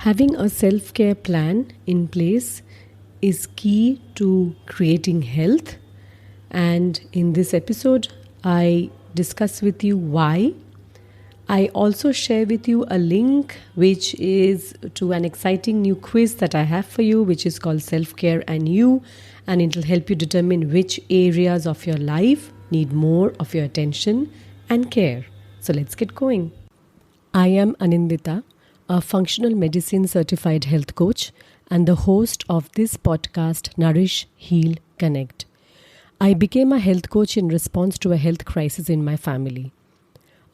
Having a self-care plan in place is key to creating health. And in this episode, I discuss with you why. I also share with you a link which is to an exciting new quiz that I have for you, which is called Self-Care and You, and it will help you determine which areas of your life need more of your attention and care. So let's get going. I am Anindita, a functional medicine certified health coach and the host of this podcast, Nourish, Heal, Connect. I became a health coach in response to a health crisis in my family.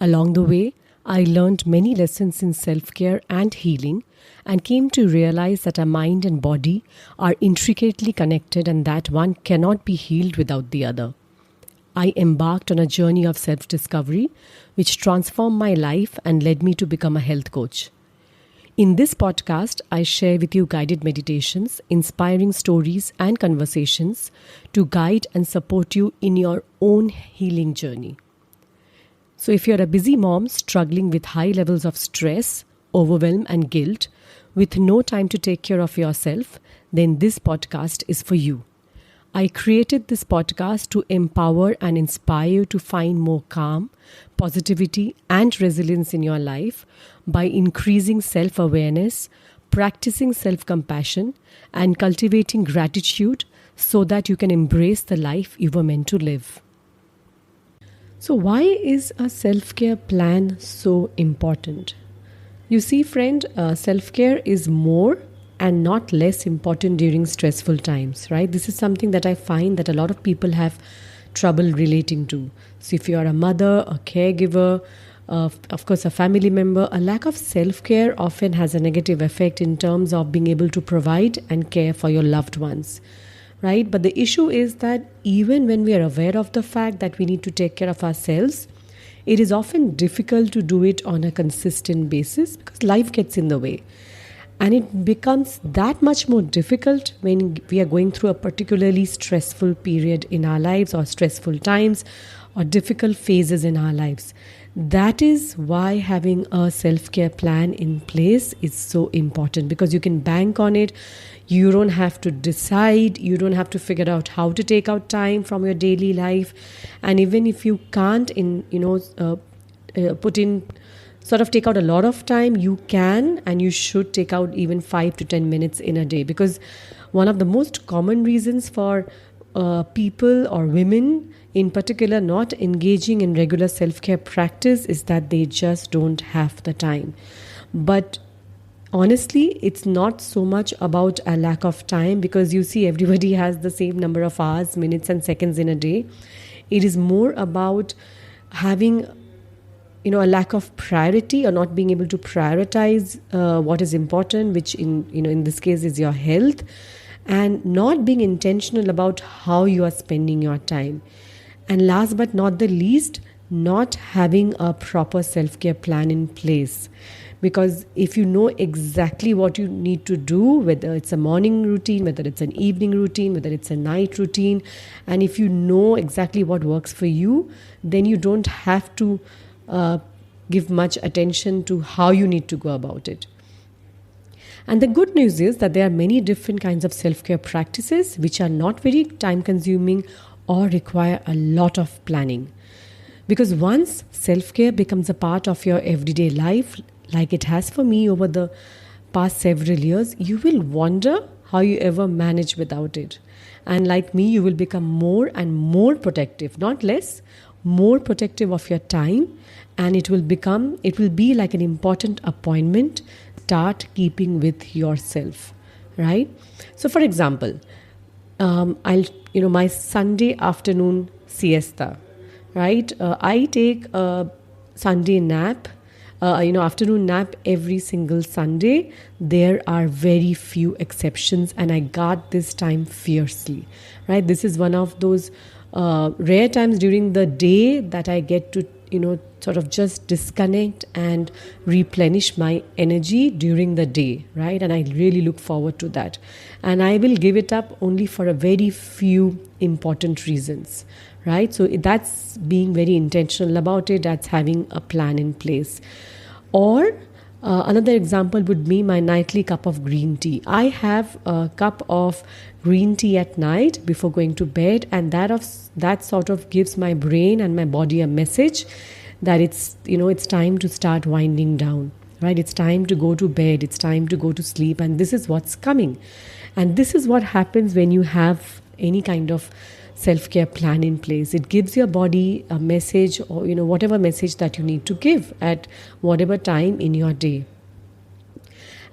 Along the way, I learned many lessons in self-care and healing and came to realize that our mind and body are intricately connected and that one cannot be healed without the other. I embarked on a journey of self-discovery which transformed my life and led me to become a health coach. In this podcast, I share with you guided meditations, inspiring stories and conversations to guide and support you in your own healing journey. So if you're a busy mom struggling with high levels of stress, overwhelm and guilt, with no time to take care of yourself, then this podcast is for you. I created this podcast to empower and inspire you to find more calm, positivity and resilience in your life by increasing self-awareness, practicing self-compassion and cultivating gratitude so that you can embrace the life you were meant to live. So why is a self-care plan so important? You see, friend, self-care is more and not less important during stressful times, right? This is something that I find that a lot of people have trouble relating to. So if you are a mother, a caregiver, of course a family member, a lack of self-care often has a negative effect in terms of being able to provide and care for your loved ones. Right? But the issue is that even when we are aware of the fact that we need to take care of ourselves, it is often difficult to do it on a consistent basis because life gets in the way. And it becomes that much more difficult when we are going through a particularly stressful period in our lives or stressful times or difficult phases in our lives. That is why having a self-care plan in place is so important because you can bank on it. You don't have to decide. You don't have to figure out how to take out time from your daily life. And even if you can't take out a lot of time, you can and you should take out even 5 to 10 minutes in a day. Because one of the most common reasons for people or women in particular not engaging in regular self-care practice is that they just don't have the time. But honestly, it's not so much about a lack of time because you see everybody has the same number of hours, minutes and seconds in a day. It is more about having a lack of priority or not being able to prioritize what is important, which in this case is your health, and not being intentional about how you are spending your time. And last but not the least, not having a proper self-care plan in place. Because if you know exactly what you need to do, whether it's a morning routine, whether it's an evening routine, whether it's a night routine, and if you know exactly what works for you, then you don't have to give much attention to how you need to go about it. And the good news is that there are many different kinds of self-care practices which are not very time-consuming or require a lot of planning. Because once self-care becomes a part of your everyday life, like it has for me over the past several years, you will wonder how you ever manage without it. And like me, you will become more and more protective, not less, more protective of your time. And it will be like an important appointment. Start keeping with yourself, right? So for example, my Sunday afternoon siesta, right? I take a Sunday nap, afternoon nap every single Sunday. There are very few exceptions and I guard this time fiercely, right? This is one of those rare times during the day that I get to, sort of just disconnect and replenish my energy during the day, right? And I really look forward to that. And I will give it up only for a very few important reasons, right? So that's being very intentional about it. That's having a plan in place. Or Another example would be my nightly cup of green tea. I have a cup of green tea at night before going to bed, and that sort of gives my brain and my body a message that it's time to start winding down, right? It's time to go to bed, it's time to go to sleep, and this is what's coming. And this is what happens when you have any kind of self-care plan in place. It gives your body a message, or whatever message that you need to give at whatever time in your day.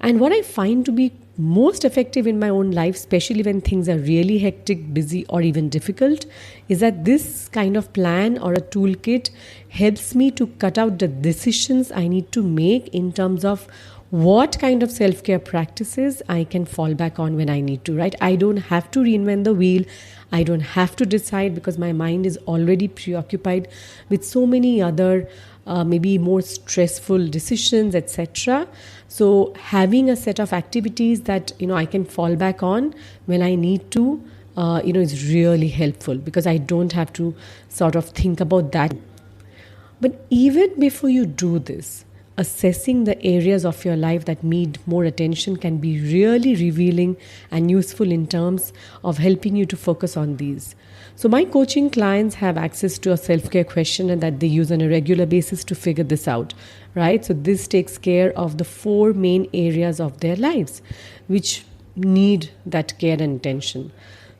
And what I find to be most effective in my own life, especially when things are really hectic, busy, or even difficult, is that this kind of plan or a toolkit helps me to cut out the decisions I need to make in terms of what kind of self-care practices I can fall back on when I need to, right? I don't have to reinvent the wheel. I don't have to decide because my mind is already preoccupied with so many other maybe more stressful decisions, etc. So having a set of activities that I can fall back on when I need to, is really helpful because I don't have to sort of think about that. But even before you do this, assessing the areas of your life that need more attention can be really revealing and useful in terms of helping you to focus on these. So my coaching clients have access to a self-care questionnaire that they use on a regular basis to figure this out, right? So this takes care of the 4 main areas of their lives which need that care and attention.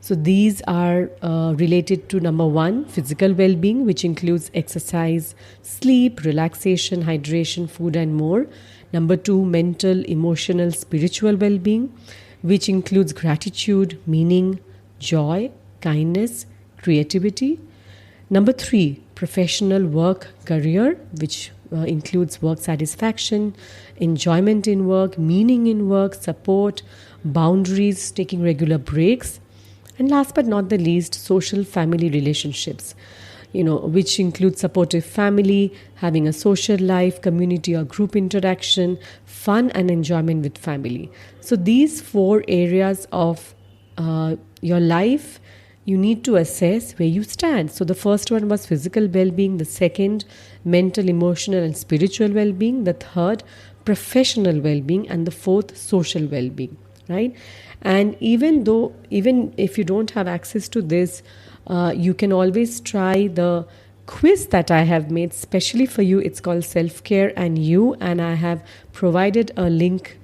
So these are related to number 1, physical well-being, which includes exercise, sleep, relaxation, hydration, food, and more. Number 2, mental, emotional, spiritual well-being, which includes gratitude, meaning, joy, kindness, creativity. Number 3, professional work, career, which includes work satisfaction, enjoyment in work, meaning in work, support, boundaries, taking regular breaks. And last but not the least, social family relationships, which include supportive family, having a social life, community or group interaction, fun and enjoyment with family. So these 4 areas of your life, you need to assess where you stand. So the first one was physical well-being, the second, mental, emotional and spiritual well-being, the third, professional well-being, and the fourth, social well-being, right? And even if you don't have access to this, you can always try the quiz that I have made specially for you. It's called Self-Care and You, and I have provided a link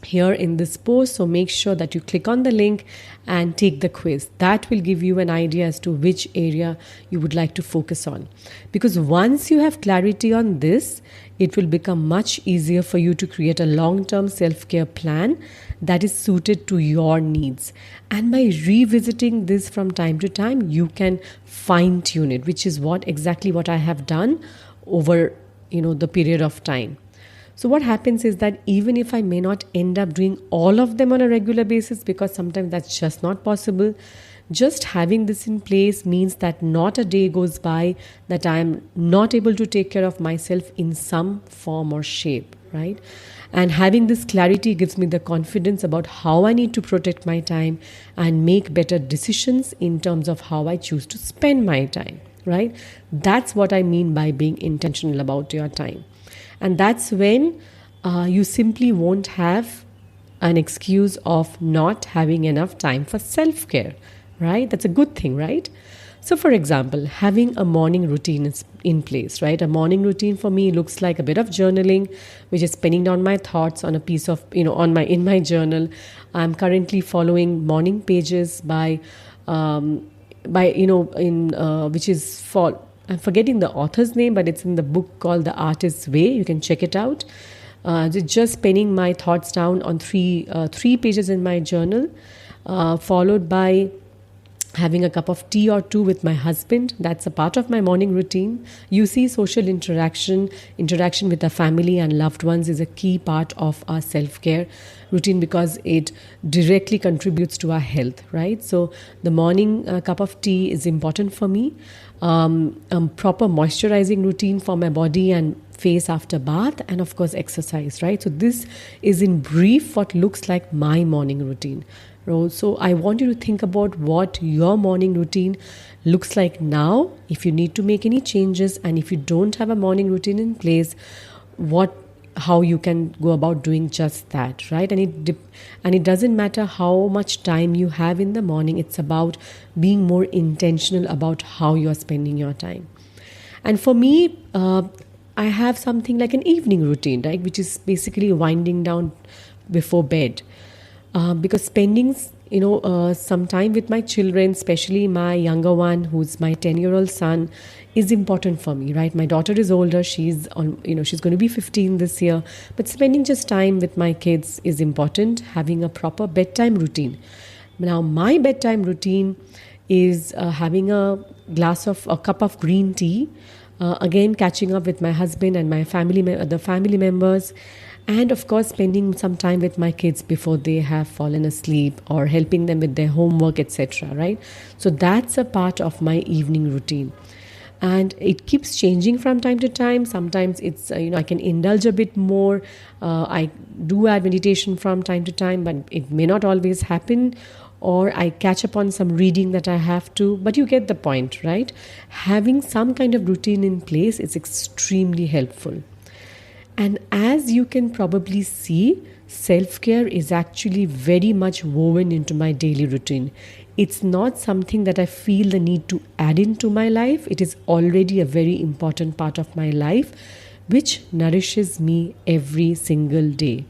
here in this post. So make sure that you click on the link and take the quiz. That will give you an idea as to which area you would like to focus on. Because once you have clarity on this, it will become much easier for you to create a long-term self-care plan that is suited to your needs. And by revisiting this from time to time, you can fine-tune it, which is exactly what I have done over the period of time. So what happens is that even if I may not end up doing all of them on a regular basis, because sometimes that's just not possible, just having this in place means that not a day goes by that I am not able to take care of myself in some form or shape, right? And having this clarity gives me the confidence about how I need to protect my time and make better decisions in terms of how I choose to spend my time, right? That's what I mean by being intentional about your time. And that's when you simply won't have an excuse of not having enough time for self-care, right? That's a good thing, right? So for example, having a morning routine is in place, right? A morning routine for me looks like a bit of journaling, which is penning down my thoughts on a piece of, in my journal. I'm currently following morning pages which is for, I'm forgetting the author's name, but it's in the book called The Artist's Way. You can check it out. Just penning my thoughts down on three pages in my journal, followed by having a cup of tea or 2 with my husband. That's a part of my morning routine. You see, social interaction with our family and loved ones is a key part of our self-care routine because it directly contributes to our health, right? So the morning cup of tea is important for me. Proper moisturizing routine for my body and face after bath, and of course exercise, right? So this is in brief what looks like my morning routine. So I want you to think about what your morning routine looks like now, if you need to make any changes, and if you don't have a morning routine in place, what how you can go about doing just that, right? And it doesn't matter how much time you have in the morning. It's about being more intentional about how you are spending your time. And for me, I have something like an evening routine, right, which is basically winding down before bed. Because spending some time with my children, especially my younger one, who's my 10-year-old son, is important for me, right? My daughter is older. She's she's going to be 15 this year. But spending just time with my kids is important. Having a proper bedtime routine. Now, my bedtime routine is having a cup of green tea. Again, catching up with my husband and my the family members, and of course spending some time with my kids before they have fallen asleep, or helping them with their homework, etc., right? So that's a part of my evening routine, and it keeps changing from time to time. Sometimes it's I can indulge a bit more. I do add meditation from time to time, but it may not always happen, or I catch up on some reading that I have to. But you get the point, right? Having some kind of routine in place is extremely helpful. And as you can probably see, self-care is actually very much woven into my daily routine. It's not something that I feel the need to add into my life. It is already a very important part of my life, which nourishes me every single day.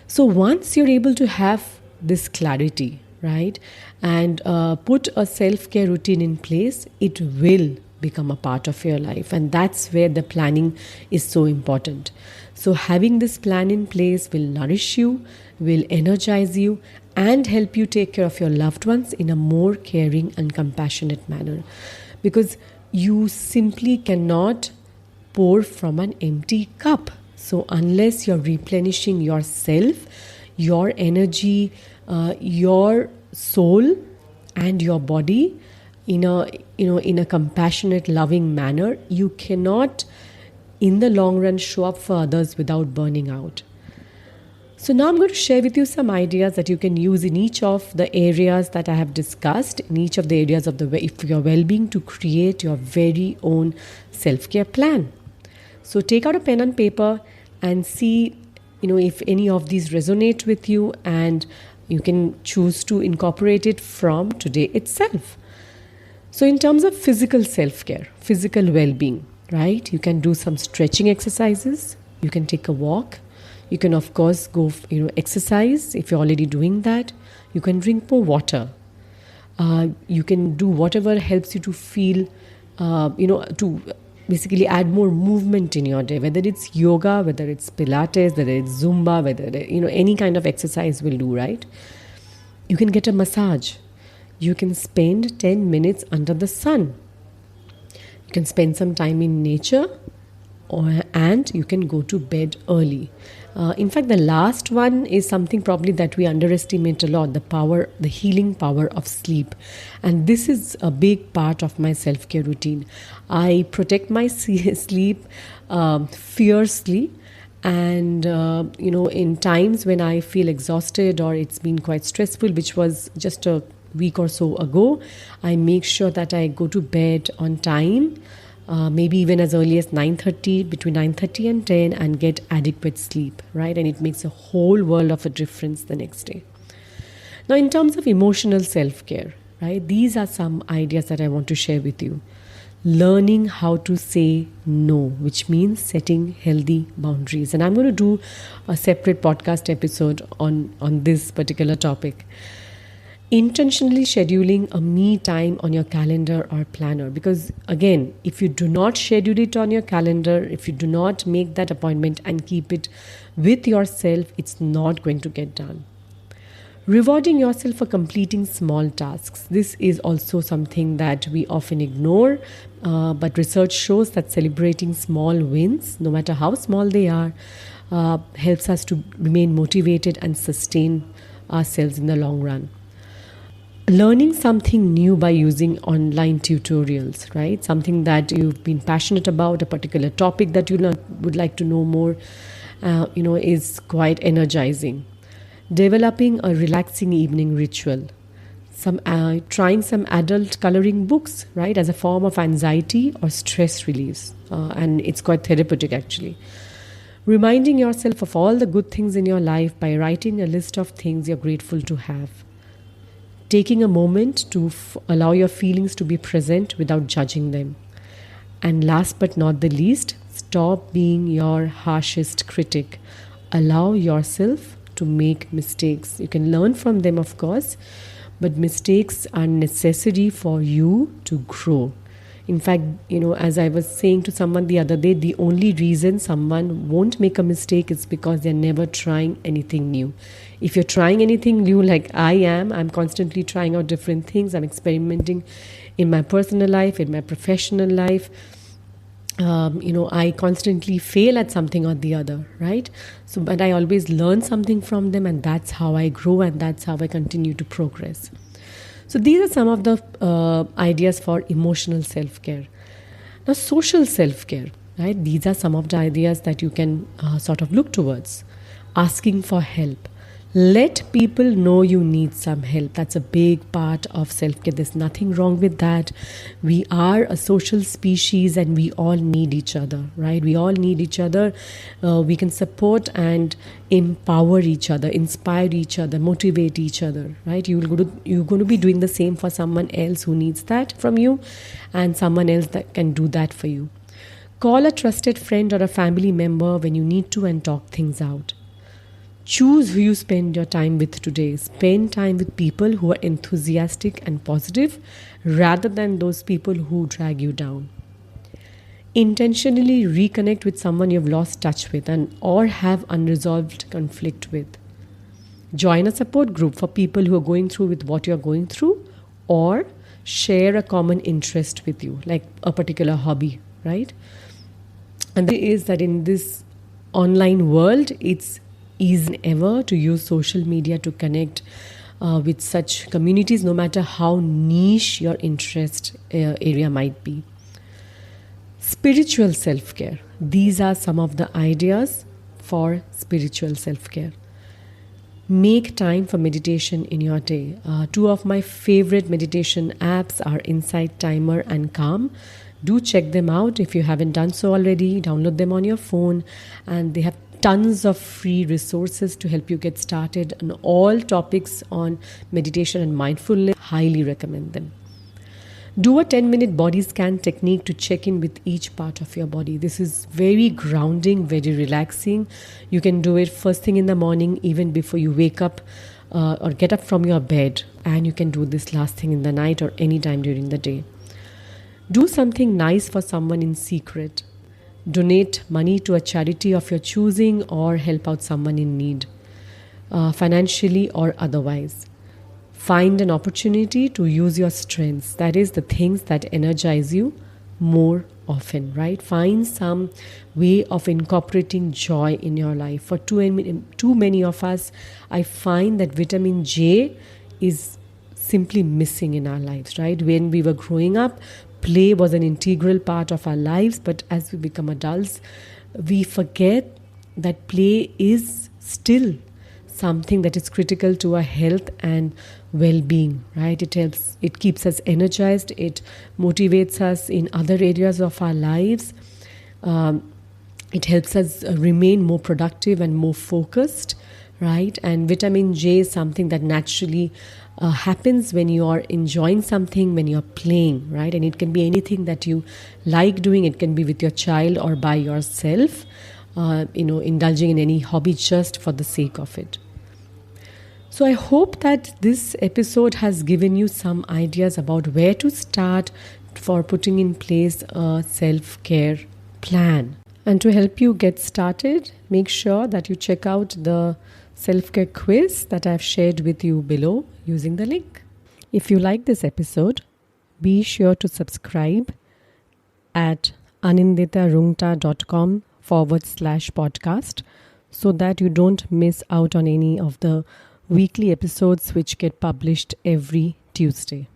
So once you're able to have this clarity, right, and put a self-care routine in place, it will become a part of your life. And that's where the planning is so important. So having this plan in place will nourish you, will energize you, and help you take care of your loved ones in a more caring and compassionate manner. Because you simply cannot pour from an empty cup. So unless you're replenishing yourself, your energy, your soul, and your body in a compassionate, loving manner, you cannot in the long run show up for others without burning out. So now I'm going to share with you some ideas that you can use in each of the areas that I have discussed, in each of the areas of your well-being, to create your very own self-care plan. So take out a pen and paper and see if any of these resonate with you, and you can choose to incorporate it from today itself. So in terms of physical self-care, physical well-being, right? You can do some stretching exercises. You can take a walk. You can, of course, go, exercise if you're already doing that. You can drink more water. You can do whatever helps you to feel, to basically add more movement in your day, whether it's yoga, whether it's Pilates, whether it's Zumba, whether, any kind of exercise will do, right? You can get a massage. You can spend 10 minutes under the sun. You can spend some time in nature, and you can go to bed early. In fact, the last one is something probably that we underestimate a lot, the healing power of sleep. And this is a big part of my self-care routine. I protect my sleep fiercely. And, in times when I feel exhausted or it's been quite stressful, which was just a week or so ago, I make sure that I go to bed on time, maybe even as early as 9:30, between 9:30 and 10, and get adequate sleep, right? And it makes a whole world of a difference the next day. Now, in terms of emotional self-care, right, these are some ideas that I want to share with you. Learning how to say no, which means setting healthy boundaries. And I'm going to do a separate podcast episode on this particular topic. Intentionally scheduling a me time on your calendar or planner, because again, if you do not schedule it on your calendar, if you do not make that appointment and keep it with yourself, it's not going to get done. Rewarding yourself for completing small tasks. This is also something that we often ignore, but research shows that celebrating small wins, no matter how small they are, helps us to remain motivated and sustain ourselves in the long run. Learning something new by using online tutorials, right? Something that you've been passionate about, a particular topic that you would like to know more, is quite energizing. Developing a relaxing evening ritual. Trying some adult coloring books, right, as a form of anxiety or stress release. And it's quite therapeutic, actually. Reminding yourself of all the good things in your life by writing a list of things you're grateful to have. Taking a moment to allow your feelings to be present without judging them. And last but not the least, stop being your harshest critic. Allow yourself to make mistakes. You can learn from them, of course, but mistakes are necessary for you to grow. In fact, as I was saying to someone the other day, the only reason someone won't make a mistake is because they're never trying anything new. If you're trying anything new like I'm constantly trying out different things. I'm experimenting in my personal life, in my professional life. I constantly fail at something or the other, right? So, but I always learn something from them, and that's how I grow, and that's how I continue to progress. So these are some of the ideas for emotional self-care. Now, social self-care, right? These are some of the ideas that you can sort of look towards. Asking for help. Let people know you need some help. That's a big part of self-care. There's nothing wrong with that. We are a social species and we all need each other, right? We all need each other. We can support and empower each other, inspire each other, motivate each other, right? You're going to be doing the same for someone else who needs that from you, and someone else that can do that for you. Call a trusted friend or a family member when you need to and talk things out. Choose who you spend your time with today. Spend time with people who are enthusiastic and positive rather than those people who drag you down. Intentionally reconnect with someone you've lost touch with or have unresolved conflict with. Join a support group for people who are going through with what you're going through, or share a common interest with you, like a particular hobby, right? And the is that in this online world, it's easy than ever to use social media to connect with such communities, no matter how niche your interest area might be. Spiritual self-care. These are some of the ideas for spiritual self-care. Make time for meditation in your day. Two of my favorite meditation apps are Insight Timer and Calm. Do check them out if you haven't done so already. Download them on your phone, and they have tons of free resources to help you get started on all topics on meditation and mindfulness. Highly recommend them. Do a 10-minute body scan technique to check in with each part of your body. This is very grounding, very relaxing. You can do it first thing in the morning, even before you wake up or get up from your bed. And you can do this last thing in the night or any time during the day. Do something nice for someone in secret. Donate money to a charity of your choosing or help out someone in need, financially or otherwise. Find an opportunity to use your strengths. That is the things that energize you more often, right? Find some way of incorporating joy in your life. For too many of us, I find that vitamin J is simply missing in our lives, right? When we were growing up, play was an integral part of our lives, but as we become adults, we forget that play is still something that is critical to our health and well-being, right? It keeps us energized, it motivates us in other areas of our lives. It helps us remain more productive and more focused, right? And vitamin J is something that naturally happens when you are enjoying something, when you're playing, right? And it can be anything that you like doing. It can be with your child or by yourself, indulging in any hobby just for the sake of it. So I hope that this episode has given you some ideas about where to start for putting in place a self-care plan. And to help you get started, make sure that you check out the self-care quiz that I've shared with you below using the link. If you like this episode, be sure to subscribe at aninditarungta.com/podcast so that you don't miss out on any of the weekly episodes which get published every Tuesday.